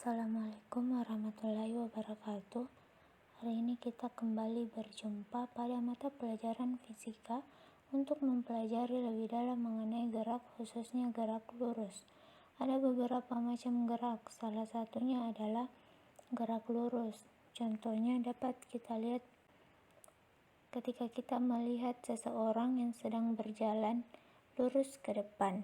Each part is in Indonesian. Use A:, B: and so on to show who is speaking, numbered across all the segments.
A: Assalamualaikum warahmatullahi wabarakatuh. Hari ini kita kembali berjumpa pada mata pelajaran fisika untuk mempelajari lebih dalam mengenai gerak, khususnya gerak lurus. Ada beberapa macam gerak, salah satunya adalah gerak lurus. Contohnya dapat kita lihat ketika kita melihat seseorang yang sedang berjalan lurus ke depan.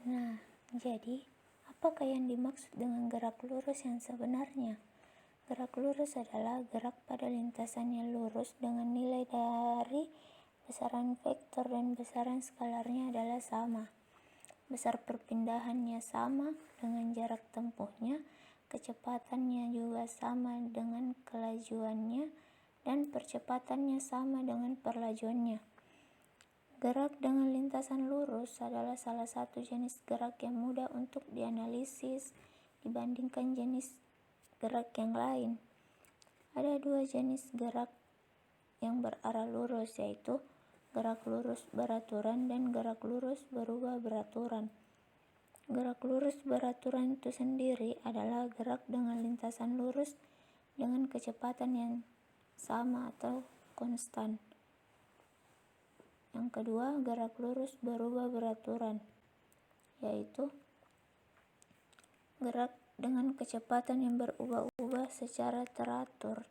A: Nah, jadi apakah yang dimaksud dengan gerak lurus yang sebenarnya? Gerak lurus adalah gerak pada lintasannya lurus dengan nilai dari besaran vektor dan besaran skalarnya adalah sama. Besar perpindahannya sama dengan jarak tempuhnya, kecepatannya juga sama dengan kelajuannya, dan percepatannya sama dengan perlajuannya. Gerak dengan lintasan lurus adalah salah satu jenis gerak yang mudah untuk dianalisis dibandingkan jenis gerak yang lain. Ada dua jenis gerak yang berarah lurus, yaitu gerak lurus beraturan dan gerak lurus berubah beraturan. Gerak lurus beraturan itu sendiri adalah gerak dengan lintasan lurus dengan kecepatan yang sama atau konstan. Yang kedua, gerak lurus berubah beraturan, yaitu gerak dengan kecepatan yang berubah-ubah secara teratur.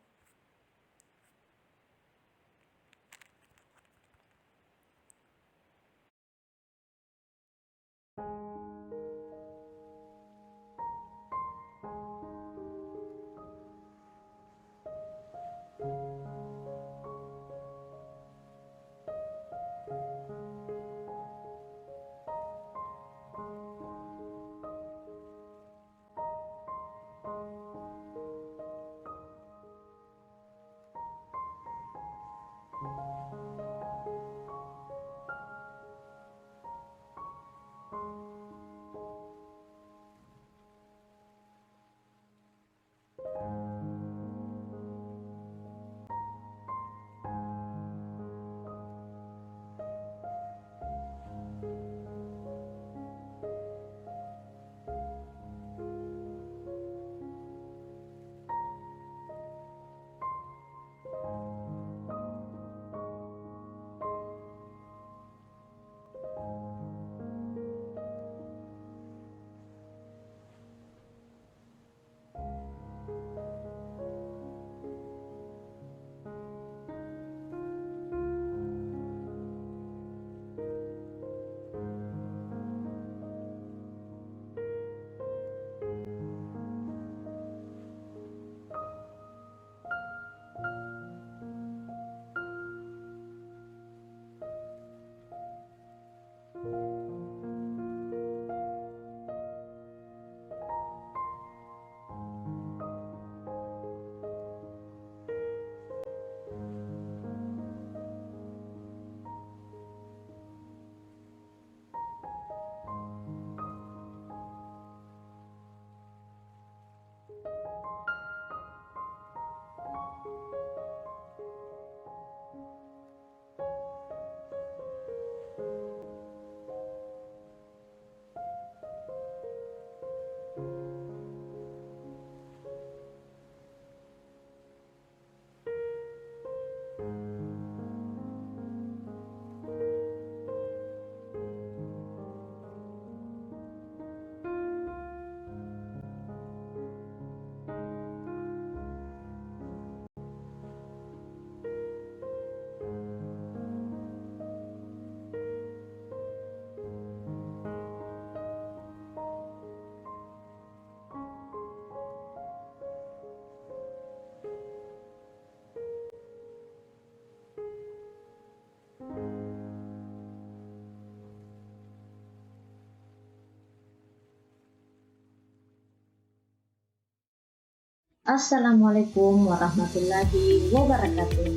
B: Assalamualaikum warahmatullahi wabarakatuh.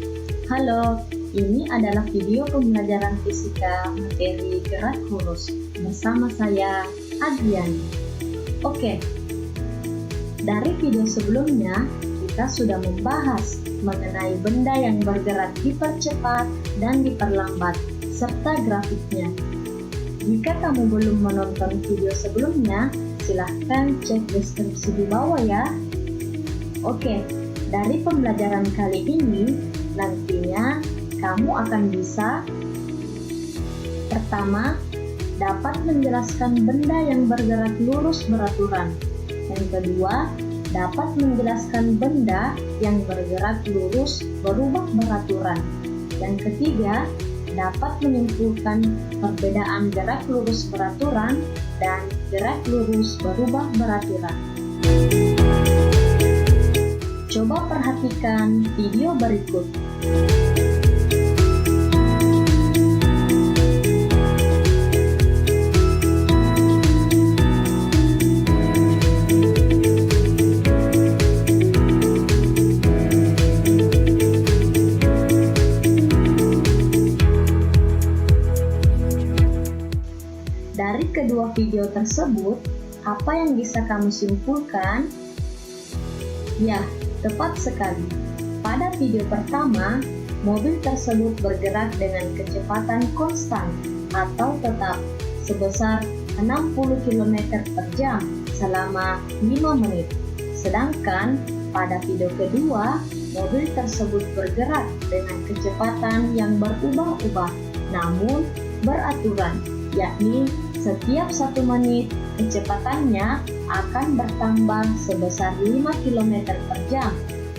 B: Halo, ini adalah video pembelajaran fisika materi gerak lurus bersama saya, Adriani. Oke, dari video sebelumnya kita sudah membahas mengenai benda yang bergerak dipercepat dan diperlambat, serta grafiknya. Jika kamu belum menonton video sebelumnya, silahkan cek deskripsi di bawah ya. Oke, dari pembelajaran kali ini, nantinya kamu akan bisa pertama, dapat menjelaskan benda yang bergerak lurus beraturan. Yang kedua, dapat menjelaskan benda yang bergerak lurus berubah beraturan. Yang ketiga, dapat menyimpulkan perbedaan gerak lurus beraturan dan gerak lurus berubah beraturan. Coba perhatikan video berikut. Dari kedua video tersebut, apa yang bisa kamu simpulkan? Ya, tepat sekali. Pada video pertama, mobil tersebut bergerak dengan kecepatan konstan atau tetap sebesar 60 km per jam selama 5 menit. Sedangkan pada video kedua, mobil tersebut bergerak dengan kecepatan yang berubah-ubah namun beraturan, yakni setiap 1 menit kecepatannya akan bertambah sebesar 5 km per jam,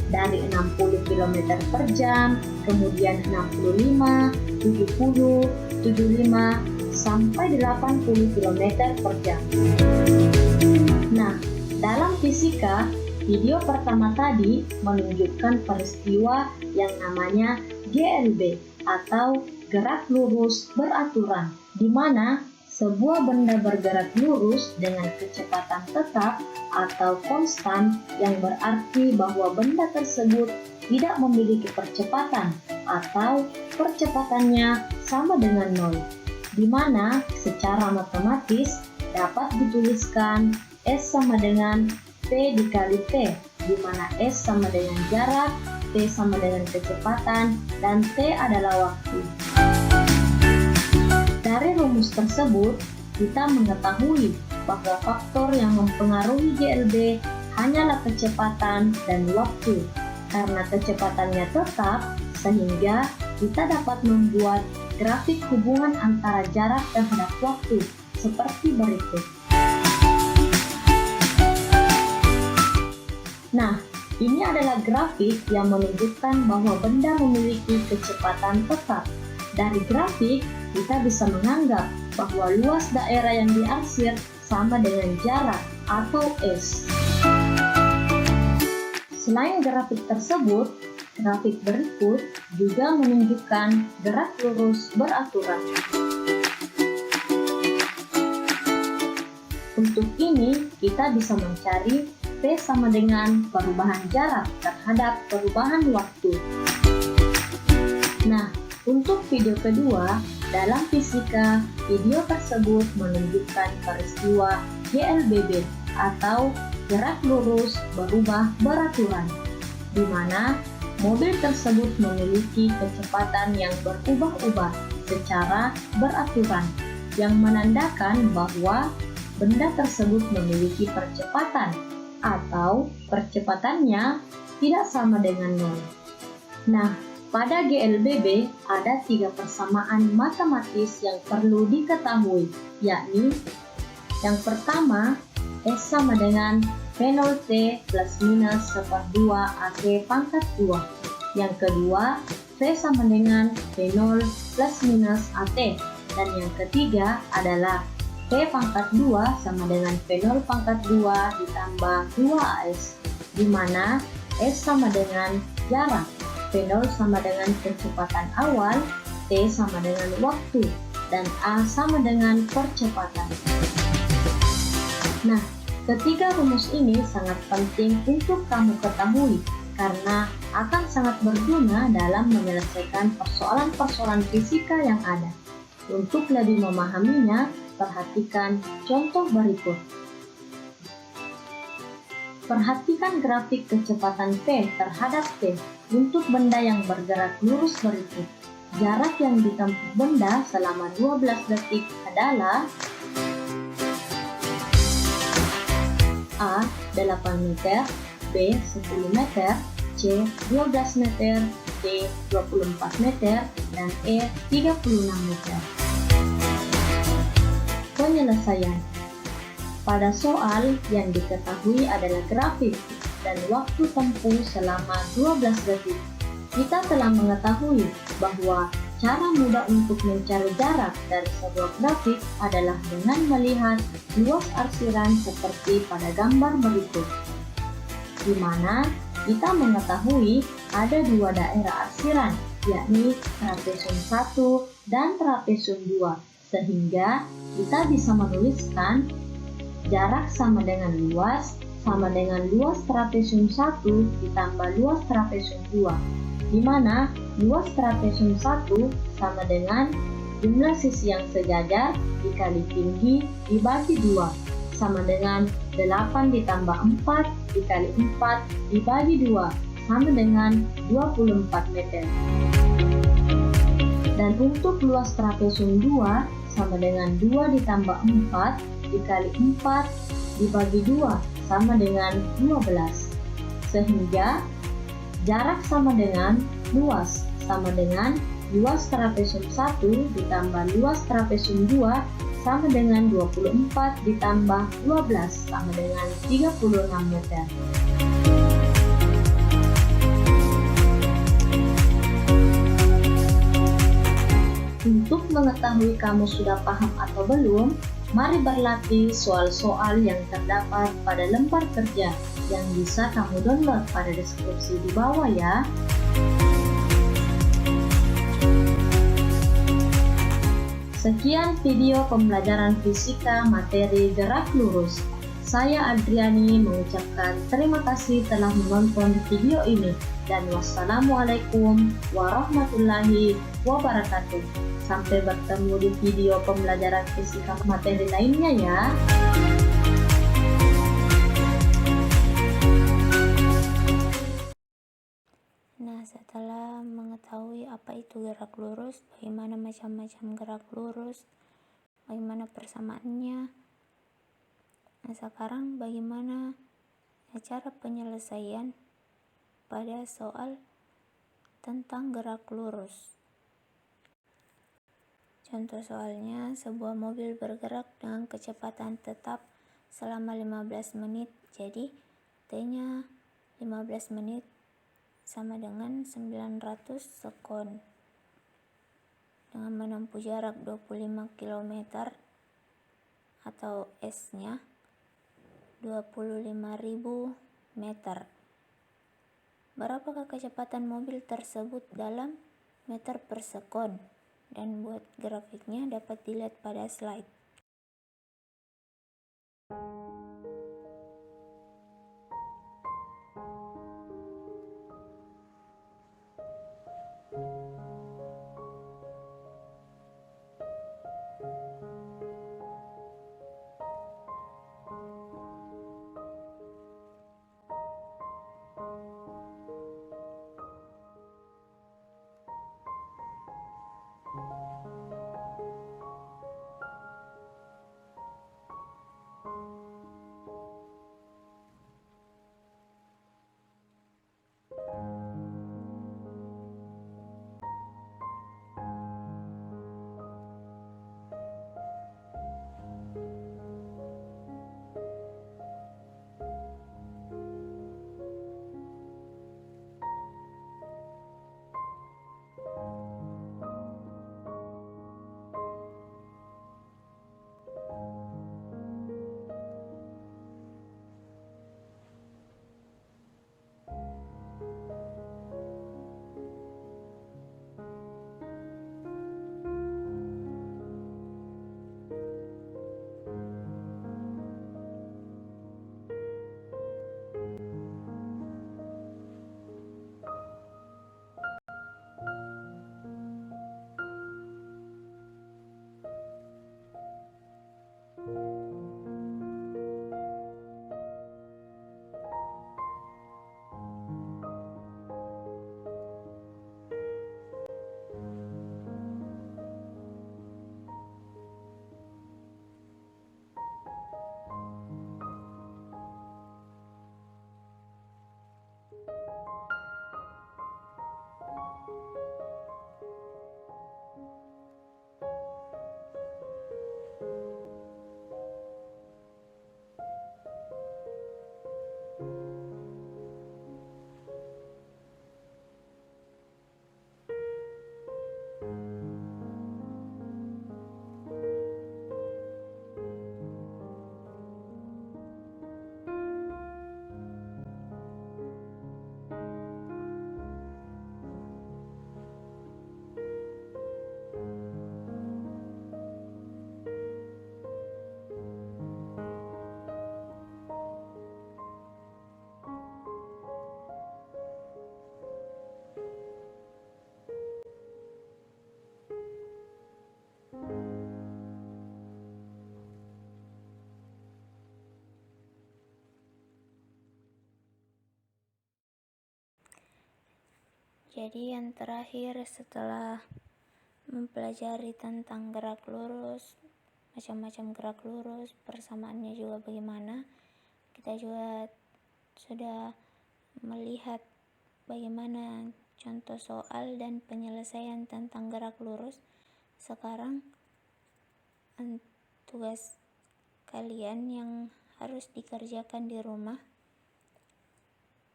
B: dari 60 km per jam, kemudian 65, 70, 75, sampai 80 km per jam. Nah, dalam fisika, video pertama tadi menunjukkan peristiwa yang namanya GLB atau gerak lurus beraturan, di mana sebuah benda bergerak lurus dengan kecepatan tetap atau konstan, yang berarti bahwa benda tersebut tidak memiliki percepatan atau percepatannya sama dengan 0, di mana secara matematis dapat dituliskan S sama dengan P dikali T, di mana S sama dengan jarak, T sama dengan kecepatan, dan T adalah waktu. Dari rumus tersebut, kita mengetahui bahwa faktor yang mempengaruhi GLB hanyalah kecepatan dan waktu. Karena kecepatannya tetap, sehingga kita dapat membuat grafik hubungan antara jarak terhadap waktu seperti berikut. Nah, ini adalah grafik yang menunjukkan bahwa benda memiliki kecepatan tetap. Dari grafik, kita bisa menganggap bahwa luas daerah yang diarsir sama dengan jarak atau S. Selain grafik tersebut, grafik berikut juga menunjukkan gerak lurus beraturan. Untuk ini, kita bisa mencari P sama dengan perubahan jarak terhadap perubahan waktu. Nah, untuk video kedua, dalam fisika, video tersebut menunjukkan peristiwa GLBB atau gerak lurus berubah beraturan, di mana mobil tersebut memiliki kecepatan yang berubah-ubah secara beraturan, yang menandakan bahwa benda tersebut memiliki percepatan atau percepatannya tidak sama dengan 0. Nah, pada GLBB ada 3 persamaan matematis yang perlu diketahui, yakni yang pertama, S sama dengan P0T plus minus /2 AC pangkat 2. Yang kedua, V sama dengan P0 plus minus AT. Dan yang ketiga adalah P pangkat 2 sama dengan P0 pangkat 2 ditambah 2AS, di mana S sama dengan jarak, P0 sama dengan kecepatan awal, T sama dengan waktu, dan A sama dengan percepatan. Nah, Ketiga rumus ini sangat penting untuk kamu ketahui karena akan sangat berguna dalam menyelesaikan persoalan-persoalan fisika yang ada. Untuk lebih memahaminya, perhatikan contoh berikut. Perhatikan grafik kecepatan V terhadap T untuk benda yang bergerak lurus berikut. Jarak yang ditempuh benda selama 12 detik adalah A. 8 meter, B. 10 meter, C. 12 meter, D. 24 meter, dan E. 36 meter. Penyelesaian. Pada soal yang diketahui adalah grafik dan waktu tempuh selama 12 detik. Kita telah mengetahui bahwa cara mudah untuk mencari jarak dari sebuah grafik adalah dengan melihat luas arsiran seperti pada gambar berikut, di mana kita mengetahui ada dua daerah arsiran, yakni trapesium 1 dan trapesium 2, sehingga kita bisa menuliskan jarak sama dengan luas trapesium 1 ditambah luas trapesium 2, di mana luas trapesium 1 sama dengan jumlah sisi yang sejajar dikali tinggi dibagi 2, sama dengan 8 ditambah 4 dikali 4 dibagi 2, sama dengan 24 meter. Dan untuk luas trapesium 2 sama dengan 2 ditambah 4 dikali 4 dibagi 2 sama dengan 12, sehingga jarak sama dengan luas sama dengan luas trapesium 1 ditambah luas trapesium 2 sama dengan 24 ditambah 12 sama dengan 36 meter. Untuk mengetahui kamu sudah paham atau belum, mari berlatih soal-soal yang terdapat pada lembar kerja yang bisa kamu download pada deskripsi di bawah ya. Sekian video pembelajaran fisika materi gerak lurus. Saya Adriani mengucapkan terima kasih telah menonton video ini dan wassalamualaikum warahmatullahi wabarakatuh. Sampai bertemu di video pembelajaran fisika materi lainnya ya.
A: Nah, setelah mengetahui apa itu gerak lurus, bagaimana macam-macam gerak lurus, bagaimana persamaannya, nah sekarang bagaimana cara penyelesaian pada soal tentang gerak lurus. Contoh soalnya, sebuah mobil bergerak dengan kecepatan tetap selama 15 menit. Jadi, T-nya 15 menit sama dengan 900 sekon. Dengan menempuh jarak 25 km atau S-nya 25.000 meter. Berapakah kecepatan mobil tersebut dalam meter per sekon? Dan buat grafiknya dapat dilihat pada slide. Jadi yang terakhir, setelah mempelajari tentang gerak lurus, macam-macam gerak lurus, persamaannya juga bagaimana, kita juga sudah melihat bagaimana contoh soal dan penyelesaian tentang gerak lurus. Sekarang tugas kalian yang harus dikerjakan di rumah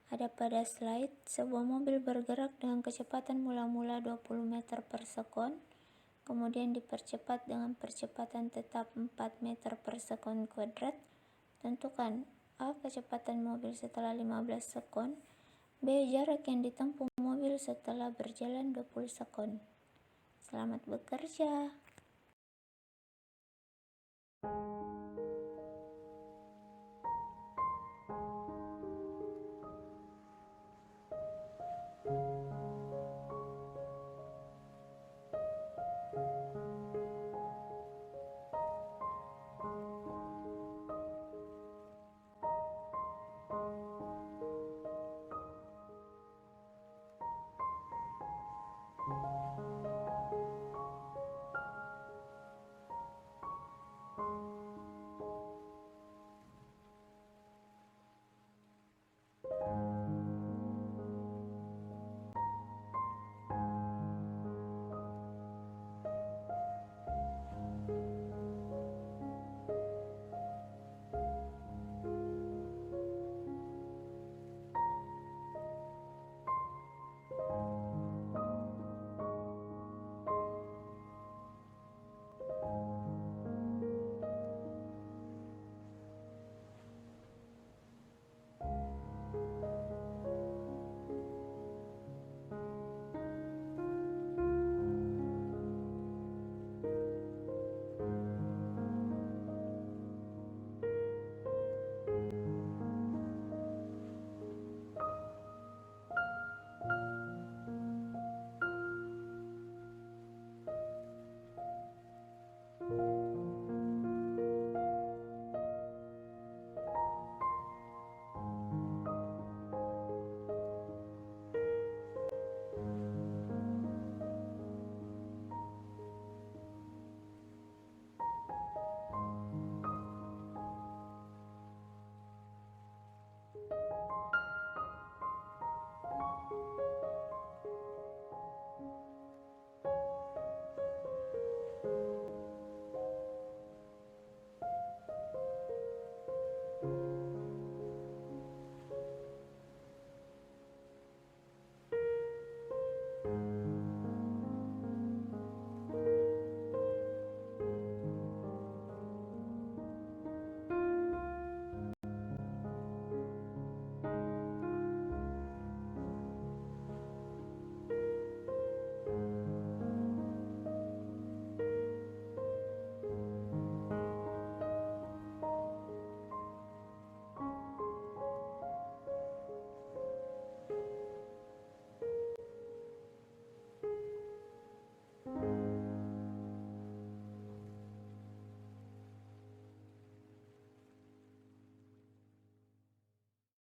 A: ada pada slide. Sebuah mobil bergerak dengan kecepatan mula-mula 20 meter per sekon, kemudian dipercepat dengan percepatan tetap 4 meter per sekon kuadrat. Tentukan A. kecepatan mobil setelah 15 sekon, B. jarak yang ditempuh mobil setelah berjalan 20 sekon. Selamat bekerja.